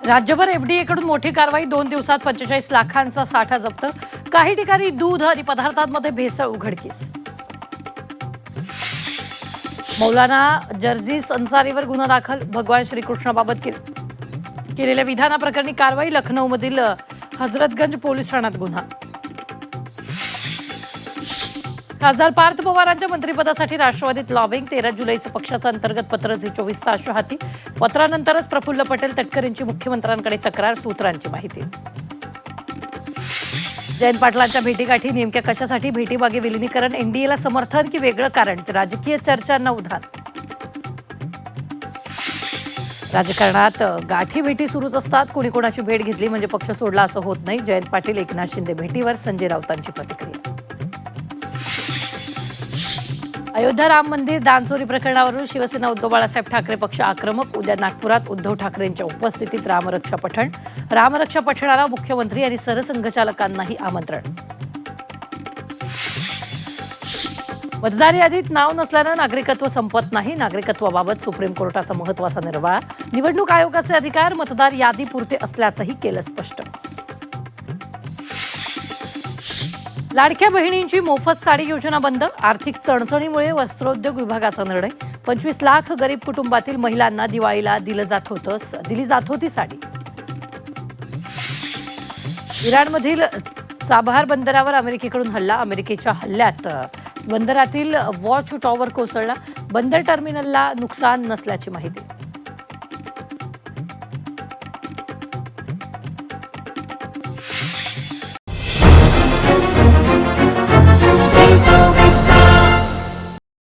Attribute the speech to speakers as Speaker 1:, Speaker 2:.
Speaker 1: राज्यभर एफडीएकडून मोठी कारवाई 2 दिवसात 45 लाखांचा साठा जप्त काही ठिकाणी दूध आणि पदार्थांमध्ये भेसळ उघडकीस मौलाना जर्जीस अन्सारीवर गुन्हा दाखल भगवान श्रीकृष्णाबाबत केलेल्या विधानाप्रकरणी कारवाई लखनौमधील हजरतगंज पोलीस ठाण्यात गुन्हा खासदार पार्थ पवारांच्या मंत्रिपदासाठी राष्ट्रवादीत लॉबिंग 13 जुलैचं पक्षाचं अंतर्गत पत्र झी24 तास हाती पत्रानंतरच प्रफुल्ल पटेल तटकरेंची मुख्यमंत्र्यांकडे तक्रार सूत्रांची माहिती जयंत पाटलांच्या भेटीगाठी नेमक्या कशासाठी भेटीमागे विलिनीकरण एनडीएला समर्थन की वेगळं कारण राजकीय चर्चांना उधाण राजकारणात गाठी भेटी सुरूच असतात कोणी कोणाची भेट घेतली म्हणजे पक्ष सोडला असं होत नाही जयंत पाटील एकनाथ शिंदे भेटीवर संजय राऊतांची प्रतिक्रिया अयोध्या राम मंदिर दानचोरी प्रकरणावरून शिवसेना उद्धव बाळासाहेब ठाकरे पक्ष आक्रमक उद्या नागपुरात उद्धव ठाकरेंच्या उपस्थितीत रामरक्षा पठणाला मुख्यमंत्री आणि सरसंघचालकांनाही आमंत्रण मतदार यादीत नाव नसल्यानं नागरिकत्व संपत नाही नागरिकत्वाबाबत सुप्रीम कोर्टाचा महत्त्वाचा निर्वाळा निवडणूक आयोगाचे अधिकार मतदार यादीपुरते असल्याचंही केलं स्पष्ट लाडक्या बहिणींची मोफत साडी योजना बंद आर्थिक चणचणीमुळे वस्त्रोद्योग विभागाचा निर्णय 25 लाख गरीब कुटुंबातील महिलांना दिवाळीला दिली जात होती साडी इराणमधील चाबहार बंदरावर अमेरिकेकडून हल्ला अमेरिकेच्या हल्ल्यात बंदरातील वॉच टॉवर कोसळला बंदर टर्मिनलला नुकसान नसल्याची माहिती